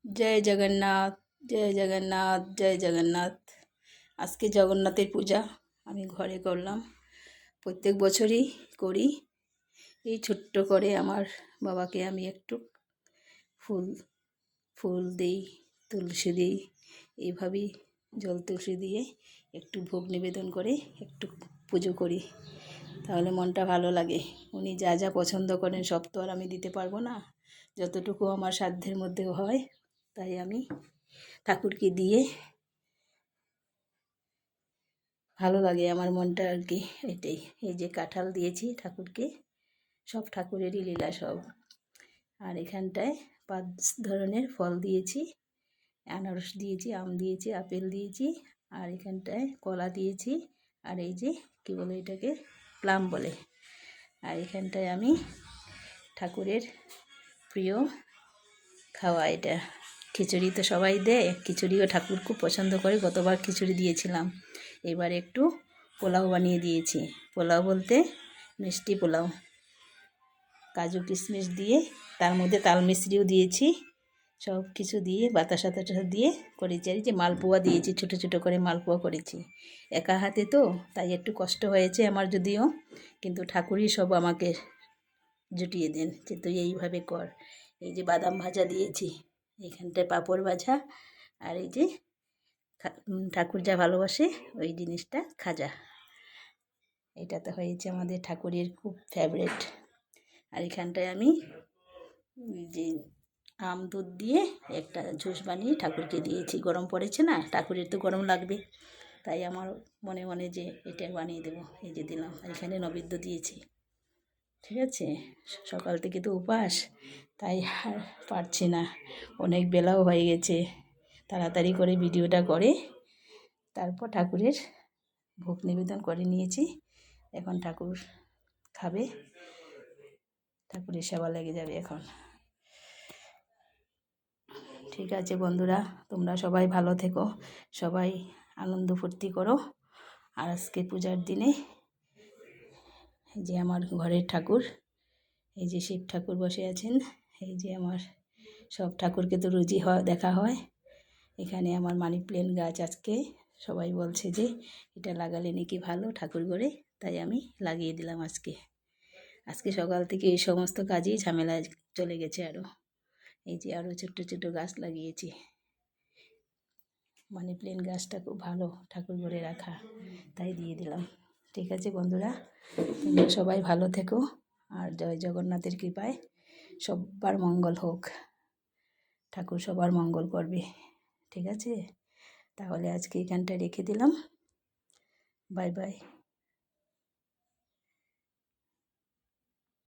জয় জগন্নাথ, জয় জগন্নাথ, জয় জগন্নাথ। আজকে জগন্নাথের পূজা আমি ঘরে করলাম। প্রত্যেক বছরই করি। এই ছোট্ট করে আমার বাবাকে আমি একটু ফুল ফুল দিই, তুলসী দিই। এইভাবেই জল তুলসী দিয়ে একটু ভোগ নিবেদন করে একটু পুজো করি, তাহলে মনটা ভালো লাগে। উনি যা যা পছন্দ করেন সব তো আর আমি দিতে পারবো না, যতটুকু আমার সাধ্যের মধ্যে হয় তাই আমি ঠাকুরকে দিয়ে ভালো লাগে আমার মনটা আর কি। এটাই, এই যে কাঁঠাল দিয়েছি ঠাকুরকে, সব ঠাকুরেরই লীলা সব। আর এখানটায় 5 ধরনের ফল দিয়েছি, আনারস দিয়েছি, আম দিয়েছি, আপেল দিয়েছি, আর এখানটায় কলা দিয়েছি, আর এই যে কি বলে এটাকে, প্লাম বলে। আর এখানটায় আমি ঠাকুরের প্রিয় খাওয়া এটা খিচুড়ি, তো সবাই দেয়, খিচুড়িও ঠাকুর খুব পছন্দ করে। গতবার খিচুড়ি দিয়েছিলাম, এবার একটু পোলাও বানিয়ে দিয়েছি। পোলাও বলতে মিষ্টি পোলাও, কাজু কিশমিশ দিয়ে, তার মধ্যে তাল মিশ্রিও দিয়েছি, সব কিছু দিয়ে বাতাসা টাতাসা দিয়ে করেছি। আর যে মালপোয়া দিয়েছি, ছোটো ছোটো করে মালপোয়া করেছি। একা হাতে তো তাই একটু কষ্ট হয়েছে আমার, যদিও কিন্তু ঠাকুরই সব আমাকে জুটিয়ে দেন যে তুই এইভাবে কর। এই যে বাদাম ভাজা দিয়েছি, এইখানটায় পাঁপড় ভাজা, আর এই যে ঠাকুর যা ভালোবাসে ওই জিনিসটা খাজা। এটা তো হয়েছে আমাদের ঠাকুরের খুব ফেভারেট। আর এখানটায় আমি যে আম দুধ দিয়ে একটা জুস বানিয়ে ঠাকুরকে দিয়েছি। গরম পড়েছে না, ঠাকুরের তো গরম লাগবে, তাই আমার মনে মনে যে এটা বানিয়ে দেবো, এই যে দিলাম। আর এখানে নৈবেদ্য দিয়েছি। ঠিক আছে, সকাল থেকে তো উপাস, তাই আর পারছি না, অনেক বেলাও হয়ে গেছে। তাড়াতাড়ি করে ভিডিওটা করে তারপর ঠাকুরের ভোগ নিবেদন করে নিয়েছি। এখন ঠাকুর খাবে, ঠাকুরের সেবা লেগে যাবে এখন। ঠিক আছে বন্ধুরা, তোমরা সবাই ভালো থেকো, সবাই আনন্দ ফুর্তি করো। আর আজকে পূজার দিনে এই যে আমার ঘরের ঠাকুর, এই যে শিব ঠাকুর বসে আছেন, এই যে আমার সব ঠাকুরকে তো রোজই দেখা হয়। এখানে আমার মানি প্ল্যান্ট গাছ আজকে সবাই বলছে যে এটা লাগালে নাকি ভালো ঠাকুর ঘরে, তাই আমি লাগিয়ে দিলাম আজকে। আজকে সকাল থেকে এই সমস্ত কাজেই ঝামেলা চলে গেছে। আরও এই যে আরও ছোট্টো ছোট্টো গাছ লাগিয়েছি। মানি প্ল্যান্ট গাছটা খুব ভালো ঠাকুর ঘরে রাখা, তাই দিয়ে দিলাম। ঠিক আছে বন্ধুরা, তোমরা সবাই ভালো থেকো, আর জয় জগন্নাথের কৃপায় সবার মঙ্গল হোক, ঠাকুর সবার মঙ্গল করবে। ঠিক আছে, তাহলে আজকে এখানটা রেখে দিলাম। Bye bye.